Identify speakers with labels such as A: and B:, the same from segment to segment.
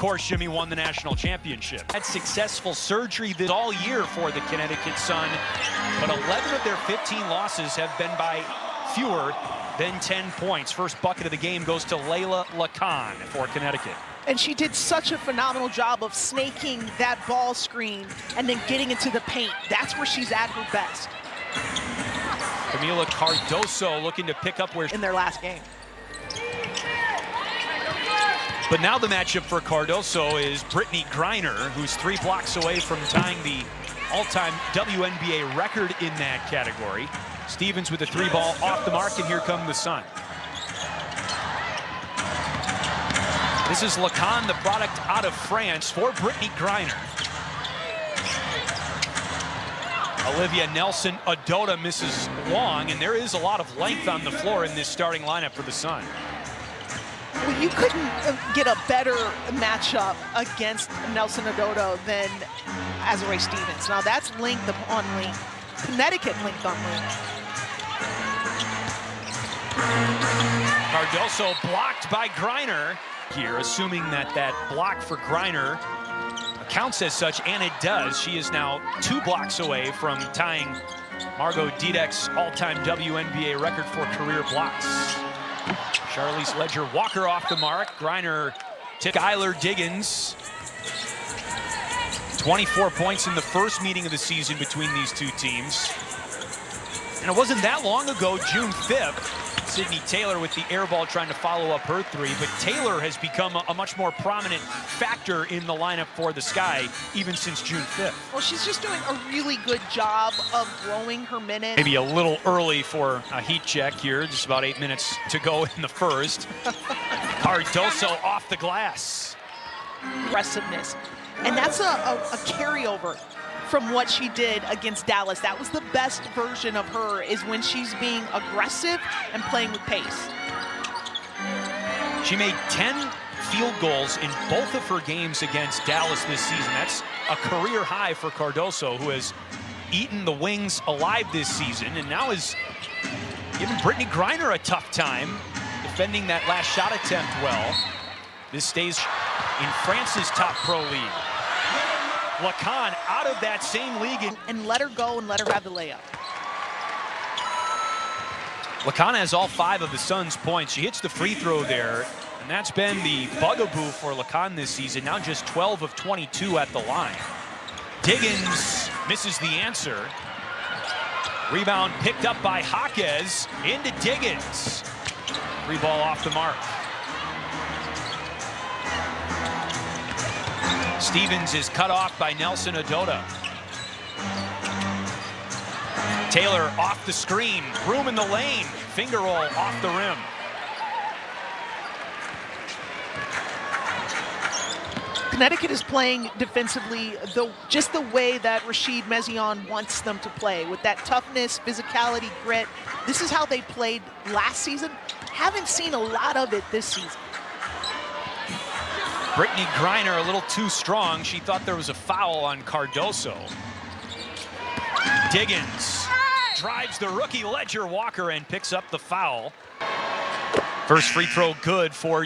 A: course, Jimmy won the national championship. Had successful surgery all year for the Connecticut Sun, but 11 of their 15 losses have been by fewer than 10 points. First bucket of the game goes to Layla Lacan for Connecticut.
B: And she did such a phenomenal job of snaking that ball screen and then getting into the paint. That's where she's at her best.
A: Camila Cardoso looking to pick up where
B: in their last game.
A: But now the matchup for Cardoso is Brittany Griner, who's 3 blocks away from tying the all-time WNBA record in that category. Stevens with a 3-ball off the mark, and here come the Sun. This is Lacan, the product out of France, for Brittany Griner. Olivia Nelson-Ododa misses long, and there is a lot of length on the floor in this starting lineup for the Sun.
B: Well, you couldn't get a better matchup against Nelson-Ododa than Azurá Stevens. Now that's length on length. Connecticut length on length.
A: Cardoso blocked by Griner here, assuming that block for Griner counts as such, and it does. She is now 2 blocks away from tying Margot Didek's all-time WNBA record for career blocks. Charlize Ledger-Walker off the mark. Griner to Skylar Diggins. 24 points in the first meeting of the season between these two teams. And it wasn't that long ago, June 5th, Sydney Taylor with the air ball trying to follow up her 3, but Taylor has become a much more prominent factor in the lineup for the Sky even since June 5th.
B: Well, she's just doing a really good job of growing her minutes.
A: Maybe a little early for a heat check here, just about 8 minutes to go in the first. Cardoso off the glass.
B: Aggressiveness, and that's a carryover from what she did against Dallas. That was the best version of her, is when she's being aggressive and playing with pace.
A: She made 10 field goals in both of her games against Dallas this season. That's a career high for Cardoso, who has eaten the wings alive this season and now is giving Brittany Griner a tough time defending that last shot attempt well. This stays in France's top pro league. Lacan out of that same league.
B: And let her go and let her have the layup.
A: Lacan has all 5 of the Suns' points. She hits the free throw there, and that's been the bugaboo for Lacan this season. Now just 12 of 22 at the line. Diggins misses the answer. Rebound picked up by Jaquez into Diggins. 3-ball off the mark. Stevens is cut off by Nelson-Ododa. Taylor off the screen, room in the lane, finger roll off the rim.
B: Connecticut is playing defensively just the way that Rashid Mezion wants them to play, with that toughness, physicality, grit. This is how they played last season. Haven't seen a lot of it this season.
A: Brittany Griner a little too strong. She thought there was a foul on Cardoso. Diggins drives the rookie Ledger-Walker and picks up the foul. First free throw good for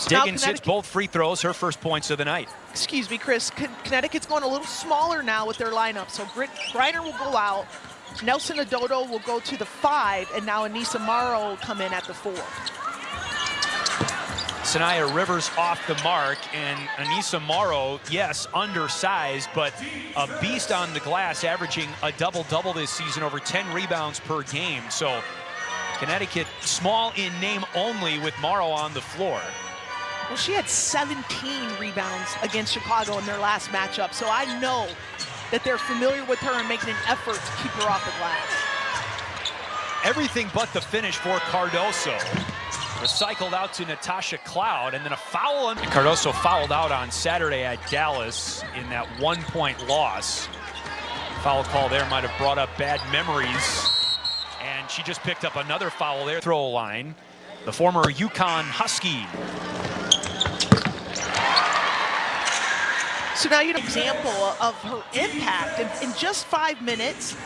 A: Diggins. Hits both free throws, her first points of the night.
B: Excuse me, Chris. Connecticut's going a little smaller now with their lineup. So Griner will go out. Nelson-Ododa will go to the 5, and now Anissa Morrow will come in at the 4.
A: Sanaya Rivers off the mark, and Anissa Morrow, yes, undersized, but a beast on the glass, averaging a double-double this season, over 10 rebounds per game. So Connecticut small in name only with Morrow on the floor.
B: Well, she had 17 rebounds against Chicago in their last matchup, so I know that they're familiar with her and making an effort to keep her off the glass.
A: Everything but the finish for Cardoso. Recycled out to Natasha Cloud, and then a foul. Cardoso fouled out on Saturday at Dallas in that 1-point loss. Foul call there might have brought up bad memories. And she just picked up another foul there. Throw line. The former UConn Husky.
B: So now you have an example of her impact. In just 5 minutes,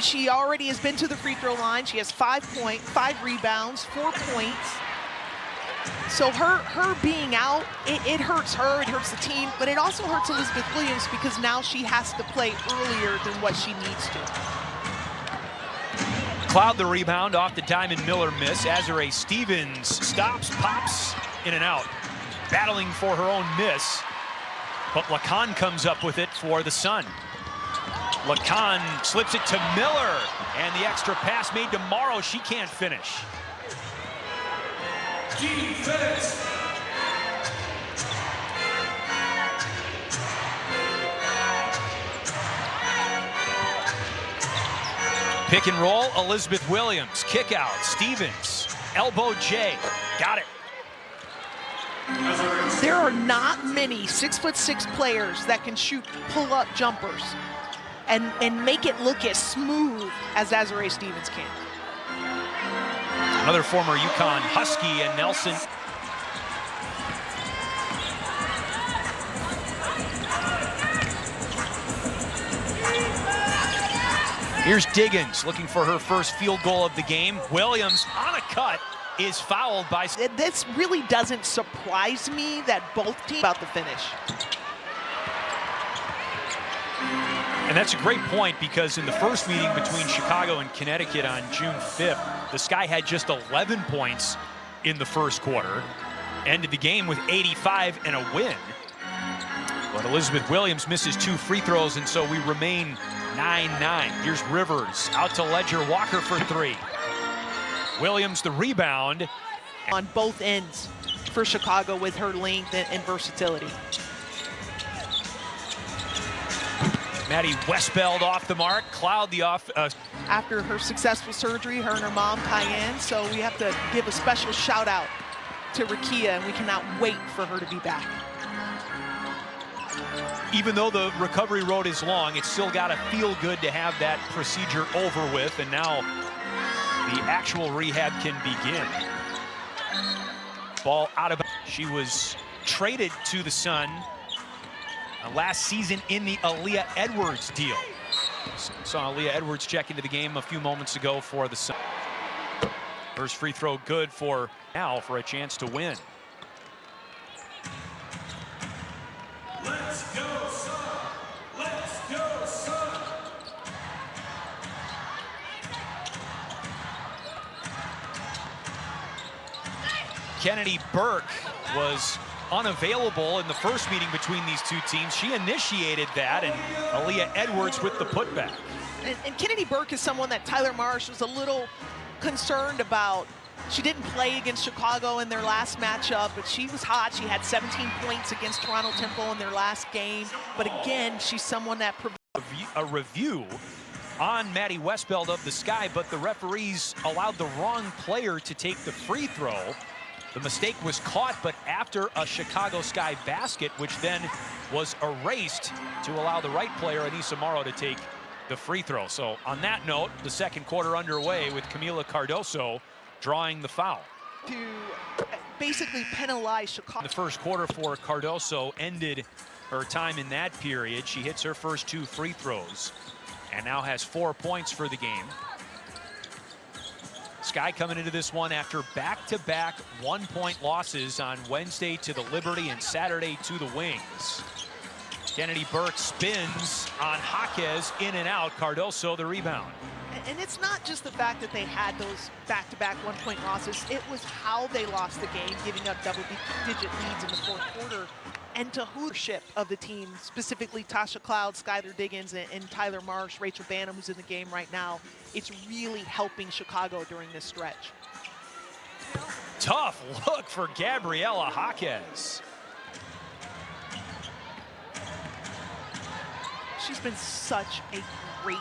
B: she already has been to the free throw line. She has 5 points, 5 rebounds, 4 points. So her being out, it hurts her, it hurts the team, but it also hurts Elizabeth Williams because now she has to play earlier than what she needs to.
A: Cloud the rebound off the Diamond Miller miss. Azurá Stevens stops, pops, in and out. Battling for her own miss, but Lacan comes up with it for the Sun. Lacan slips it to Miller, and the extra pass made to Morrow. She can't finish.
C: Defense.
A: Pick and roll, Elizabeth Williams. Kick out, Stevens. Elbow J. Got it.
B: There are not many 6'6" players that can shoot pull-up jumpers and make it look as smooth as Azurá Stevens can.
A: Another former UConn Husky and Nelson. Here's Diggins looking for her first field goal of the game. Williams on a cut is fouled by...
B: This really doesn't surprise me that both teams about the finish.
A: And that's a great point, because in the first meeting between Chicago and Connecticut on June 5th, the Sky had just 11 points in the first quarter, ended the game with 85 and a win. But Elizabeth Williams misses 2 free throws, and so we remain 9-9. Here's Rivers out to Ledger Walker for 3. Williams the rebound.
B: On both ends for Chicago with her length and versatility.
A: Maddie Westbeld off the mark. Cloud the off.
B: After her successful surgery, her and her mom, Cayenne, so we have to give a special shout out to Rakia, and we cannot wait for her to be back.
A: Even though the recovery road is long, it's still got to feel good to have that procedure over with, and now the actual rehab can begin. Ball out of... She was traded to the Sun last season in the Aaliyah Edwards deal. Saw Aaliyah Edwards check into the game a few moments ago for the Sun. First free throw good for now for a chance to win.
C: Let's go, Sun! Let's go, Sun!
A: Kennedy Burke was unavailable in the first meeting between these two teams. She initiated that, and Aaliyah Edwards with the putback.
B: And Kennedy Burke is someone that Tyler Marsh was a little concerned about. She didn't play against Chicago in their last matchup, but she was hot. She had 17 points against Toronto Temple in their last game. But again, she's someone that...
A: A review on Maddie Westbeld of the Sky, but the referees allowed the wrong player to take the free throw. The mistake was caught, but after a Chicago Sky basket, which then was erased to allow the right player, Anissa Morrow, to take the free throw. So on that note, the second quarter underway with Camila Cardoso drawing the foul.
B: To basically penalize Chicago.
A: The first quarter for Cardoso ended her time in that period. She hits her first 2 free throws and now has 4 points for the game. Sky coming into this one after back-to-back 1-point losses on Wednesday to the Liberty and Saturday to the Wings. Kennedy Burke spins on Jaquez, in and out. Cardoso the rebound.
B: And it's not just the fact that they had those back-to-back 1-point losses. It was how they lost the game, giving up double-digit leads in the fourth quarter. And to leadership of the team, specifically Tasha Cloud, Skylar Diggins, and Tyler Marsh, Rachel Banham, who's in the game right now, it's really helping Chicago during this stretch.
A: Tough look for Gabriela Jaquez.
B: She's been such a great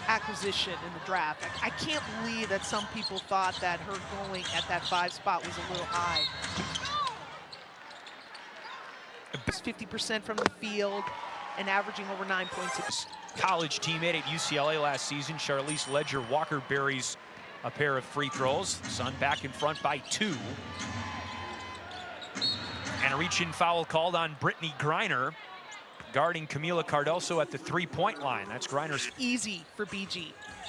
B: acquisition in the draft. I can't believe that some people thought that her going at that 5 spot was a little high. 50% from the field and averaging over 9 points.
A: College teammate at UCLA last season, Charlize Ledger Walker buries a pair of free throws. Sun back in front by 2. And a reach-in foul called on Brittany Griner, guarding Camila Cardoso at the 3-point line. That's Griner's.
B: Easy for BG.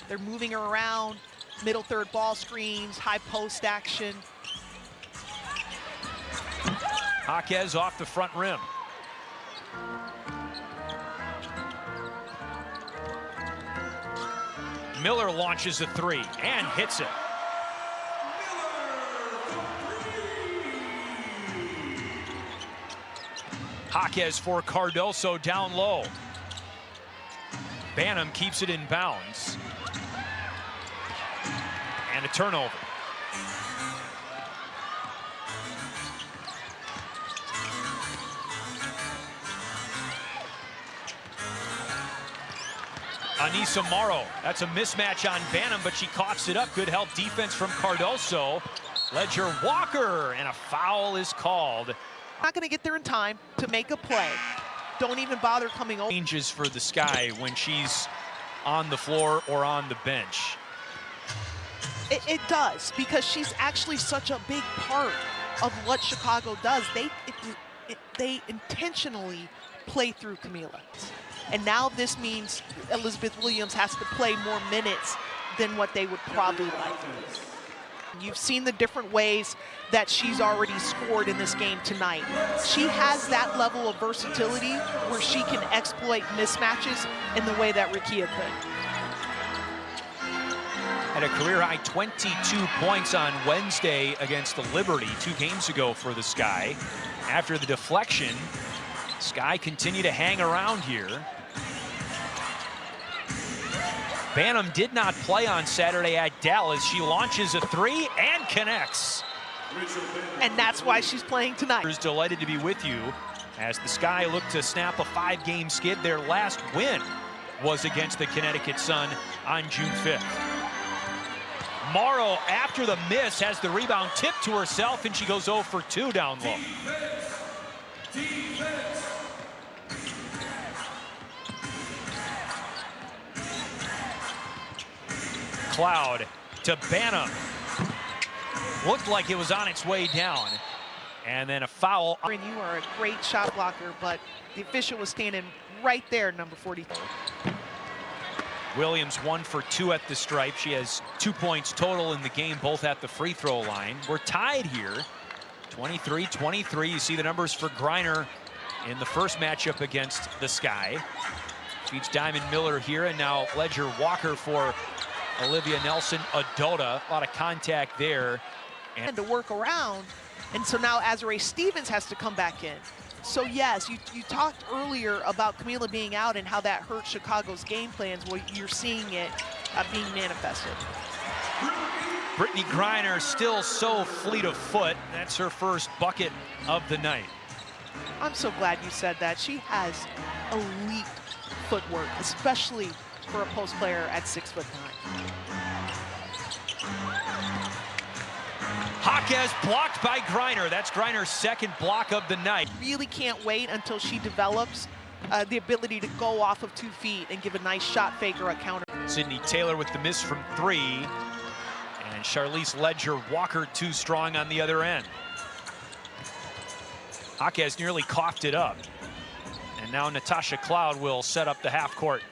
B: They're moving her around, middle third ball screens, high post action.
A: Jaquez off the front rim. Miller launches a three and hits it. Jaquez for Cardoso down low. Banham keeps it in bounds. And a turnover. Anissa Morrow, that's a mismatch on Banham, but she coughs it up. Good help defense from Cardoso. Ledger Walker, and a foul is called.
B: Not going to get there in time to make a play. Don't even bother coming over.
A: Changes for the Sky when she's on the floor or on the bench.
B: It does, because she's actually such a big part of what Chicago does. They intentionally play through Camila. And now this means Elizabeth Williams has to play more minutes than what they would probably like. You've seen the different ways that she's already scored in this game tonight. She has that level of versatility where she can exploit mismatches in the way that Rikia could.
A: Had a career-high 22 points on Wednesday against the Liberty 2 games ago for the Sky. After the deflection, Sky continue to hang around here. Banham did not play on Saturday at Dallas. She launches a three and connects.
B: And that's why she's playing tonight.
A: Delighted to be with you as the Sky look to snap a 5-game skid. Their last win was against the Connecticut Sun on June 5th. Morrow, after the miss, has the rebound tipped to herself, and she goes 0 for 2 down low. Cloud to Banham. Looked like it was on its way down. And then a foul.
B: And you are a great shot blocker, but the official was standing right there, number 43.
A: Williams 1 for 2 at the stripe. She has 2 points total in the game, both at the free throw line. We're tied here, 23-23. You see the numbers for Griner in the first matchup against the Sky. Feeds Diamond Miller here, and now Ledger Walker for Olivia Nelson-Adota. A lot of contact there.
B: And to work around, and so now Azurá Stevens has to come back in. So yes, you talked earlier about Camila being out and how that hurt Chicago's game plans. Well, you're seeing it being manifested.
A: Brittany Griner still so fleet of foot. That's her first bucket of the night.
B: I'm so glad you said that. She has elite footwork, especially for a post player at 6'9".
A: Jaquez blocked by Griner. That's Griner's second block of the night.
B: Really can't wait until she develops the ability to go off of 2 feet and give a nice shot fake or a counter.
A: Sydney Taylor with the miss from 3. And Charlize Ledger Walker too strong on the other end. Jaquez nearly coughed it up. And now Natasha Cloud will set up the half court.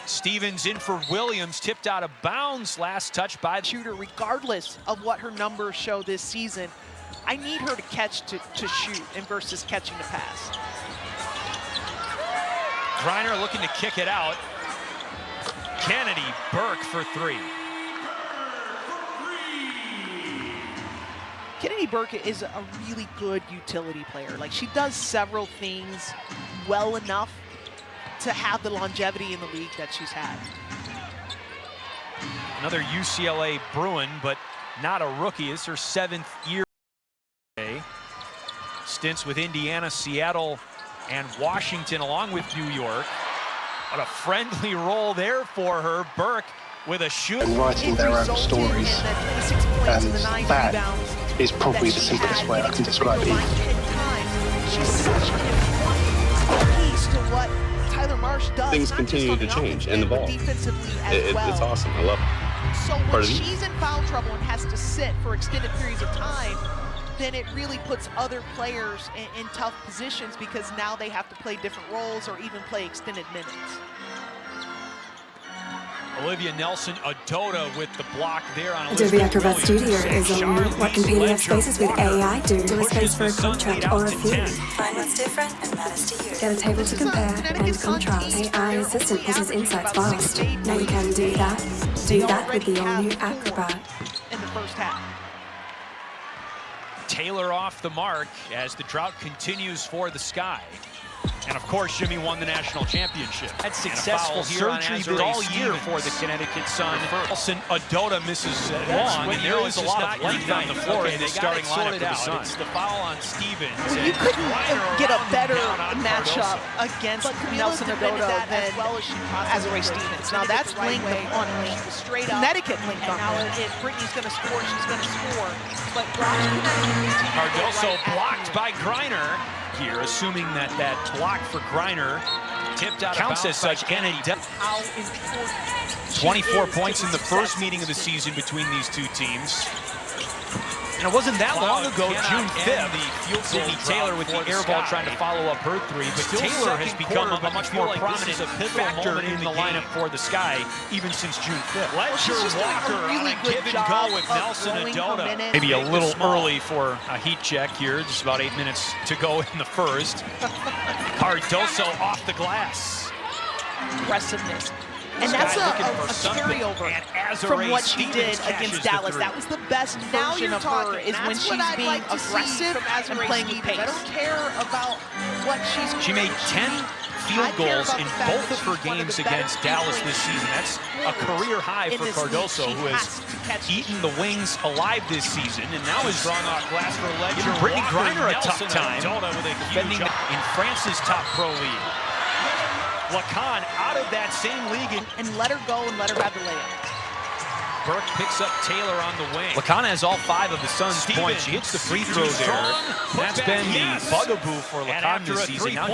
A: Stevens in for Williams, tipped out of bounds, last touch by the
B: shooter. Regardless of what her numbers show this season, I need her to catch to shoot and versus catching to pass.
A: Griner looking to kick it out. Kennedy Burke for 3.
B: Kennedy Burke is a really good utility player. Like, she does several things well enough to have the longevity in the league that she's had.
A: Another UCLA Bruin, but not a rookie. It's her 7th year. Stints with Indiana, Seattle, and Washington, along with New York. What a friendly role there for her. Burke with a shoot.
D: And writing their own stories. And that is probably the simplest way I can describe it.
B: She's such an important piece to what Tyler Marsh does.
E: Things continue to change and evolve.
B: Defensively as well.
E: It's awesome. I love it.
B: So when she's in foul trouble and has to sit for extended periods of time, then it really puts other players in tough positions, because now they have to play different roles or even play extended minutes.
A: Olivia Nelson-Ododa with the block there on
F: Adobe
A: Elizabeth
F: Acrobat Studio
A: Williams.
F: is all new. What can PDF spaces with AI do? Do a space for a
A: Pushes the Sun
F: contract
A: lead
F: or
A: out
F: a
A: to
F: few.
A: 10.
F: Find what's different and matters to you. Get a table to compare and contrast. AI assistant pushes insights fast. Now you can do that. Do that with the all-new Acrobat.
B: In the first half.
A: Taylor off the mark as the drought continues for the Sky. And of course, Jimmy won the national championship. Had successful surgery all year for the Connecticut Sun. Nelson-Ododa misses long, and there was a lot of length on the floor in the starting lineup for the Sun. It's the foul on Stevens.
B: Well, you couldn't get a better matchup against Nelson-Ododa than Azurá Stevens. Now that's linked on link. Connecticut linked on
G: now
B: link.
G: if Brittany's going to score, she's going to score. But
A: Cardoso blocked by Griner here, assuming that block for Griner tipped out counts as such. And it does.
G: how important
A: 24 points in the first meeting of the season between these two teams. And it wasn't that long ago, June 5th, Sydney Taylor with the air ball trying to follow up her three, but Taylor has become a much more prominent factor in the lineup for the Sky, even since June 5th. Ledger Walker on a give and go with Nelson-Ododa. Maybe a little early for a heat check here, just about 8 minutes to go in the first. Cardoso off the glass.
B: Aggressiveness. And that's a carryover from what she did against Dallas. That was the best version of her, is when she's being aggressive and playing with pace.
G: I don't care about what she's.
A: She made 10 field goals in both of her games against Dallas this season. That's a career high for Cardoso, who has eaten the wings alive this season, and now is drawn off glass for Ledger. Brittany Griner a tough time defending in France's top pro league. Lacan out of that same league
B: And let her go and let her have the layup.
A: Burke picks up Taylor on the wing. Lacan has all 5 of the Suns' points. She hits the free throw there. That's been the bugaboo for Lacan this season. Now